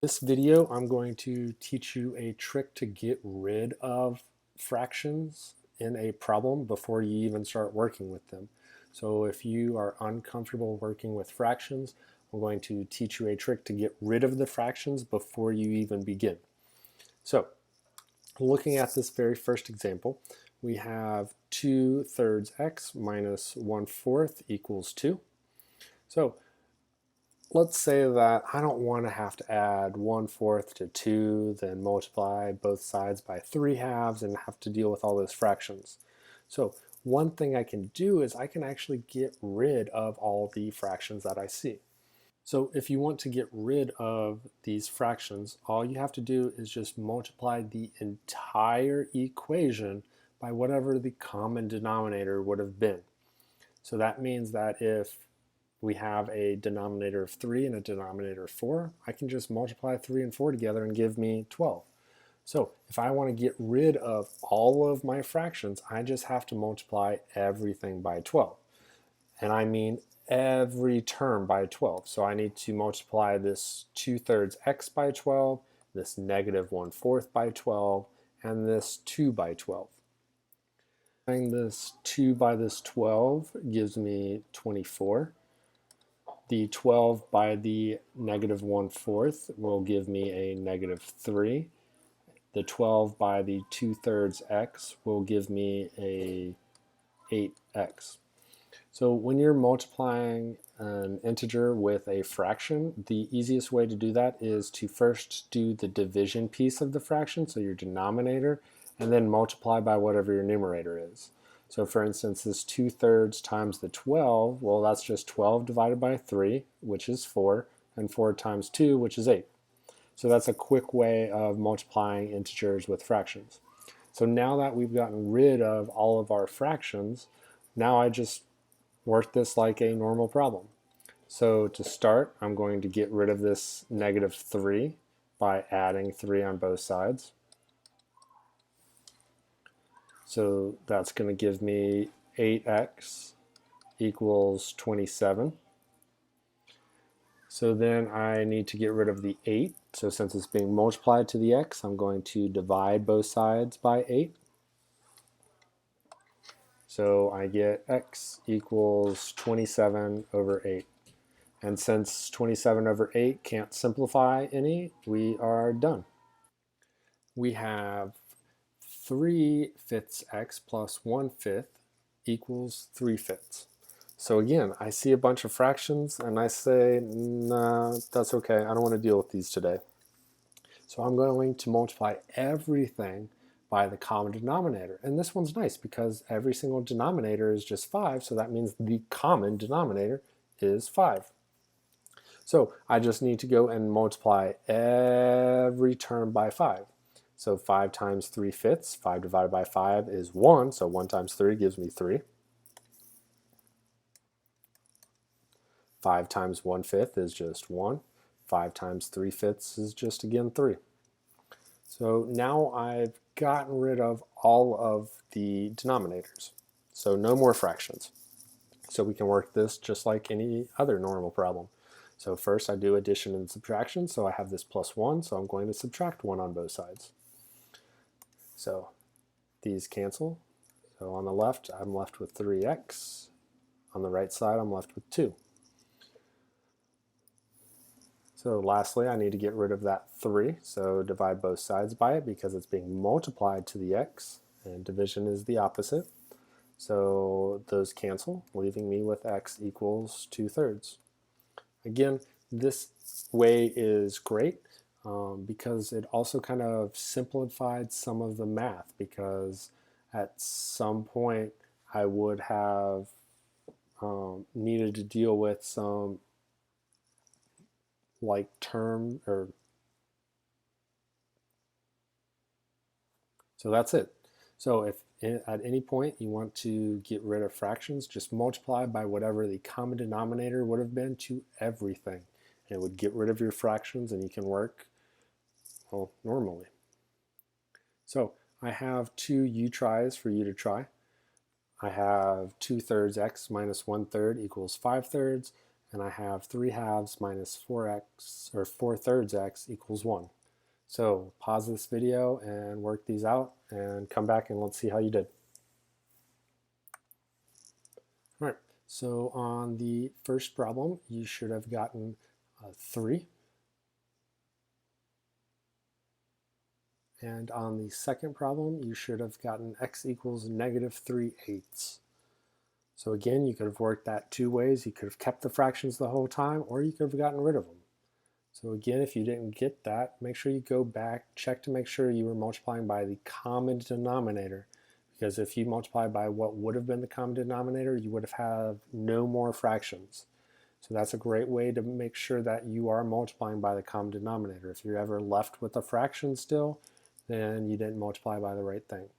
This video, I'm going to teach you a trick to get rid of fractions in a problem before you even start working with them. So if you are uncomfortable working with fractions, I'm going to teach you a trick to get rid of the fractions before you even begin. So looking at this very first example, we have 2/3 x minus 1/4 equals 2. So let's say that I don't want to have to add 1/4 to 2, then multiply both sides by 3/2 and have to deal with all those fractions. So one thing I can do is I can actually get rid of all the fractions that I see. So if you want to get rid of these fractions, all you have to do is just multiply the entire equation by whatever the common denominator would have been. So that means that if we have a denominator of 3 and a denominator of 4, I can just multiply 3 and 4 together and give me 12. So if I want to get rid of all of my fractions, I just have to multiply everything by 12. And I mean every term by 12. So I need to multiply this 2/3 x by 12, this negative 1/4 by 12, and this 2 by 12. This 2 by this 12 gives me 24. The 12 by the negative 1/4 will give me a negative 3. The 12 by the 2/3 x will give me a 8x. So when you're multiplying an integer with a fraction, the easiest way to do that is to first do the division piece of the fraction, so your denominator, and then multiply by whatever your numerator is. So for instance, this 2/3 times the 12, well, that's just 12 divided by 3, which is 4, and 4 times 2, which is 8. So that's a quick way of multiplying integers with fractions. So now that we've gotten rid of all of our fractions, now I just work this like a normal problem. So to start, I'm going to get rid of this negative 3 by adding 3 on both sides. So that's going to give me 8x equals 27. So then I need to get rid of the 8. So since it's being multiplied to the x, I'm going to divide both sides by 8. So I get x equals 27 over 8. And since 27 over 8 can't simplify any, we are done. We have 3/5 x plus 1/5 equals 3/5. So again, I see a bunch of fractions and I say, nah, that's okay. I don't want to deal with these today. So I'm going to multiply everything by the common denominator. And this one's nice because every single denominator is just 5, so that means the common denominator is 5. So I just need to go and multiply every term by 5. So 5 times 3/5, 5 divided by 5 is 1, so 1 times 3 gives me 3. 5 times 1/5 is just 1. 5 times 3/5 is just, again, 3. So now I've gotten rid of all of the denominators. So no more fractions. So we can work this just like any other normal problem. So first I do addition and subtraction, so I have this plus 1, so I'm going to subtract 1 on both sides. So these cancel. So on the left, I'm left with 3x. On the right side, I'm left with 2. So lastly, I need to get rid of that 3, so divide both sides by it because it's being multiplied to the x, and division is the opposite. So those cancel, leaving me with x equals 2/3. Again, this way is great because it also kind of simplified some of the math, because at some point I would have needed to deal with some like term or so that's it. So if at any point you want to get rid of fractions, just multiply by whatever the common denominator would have been to everything, and it would get rid of your fractions and you can work, well, normally. So I have 2 u tries for you to try. I have 2/3 x minus 1/3 equals 5/3, and I have 3 halves minus 4x, or 4/3 x equals 1. So pause this video and work these out and come back and let's see how you did. All right, so on the first problem, you should have gotten 3. And on the second problem, you should have gotten x equals -3/8. So again, you could have worked that two ways. You could have kept the fractions the whole time, or you could have gotten rid of them. So again, if you didn't get that, make sure you go back, check to make sure you were multiplying by the common denominator. Because if you multiply by what would have been the common denominator, you would have had no more fractions. So that's a great way to make sure that you are multiplying by the common denominator. If you're ever left with a fraction still, then you didn't multiply by the right thing.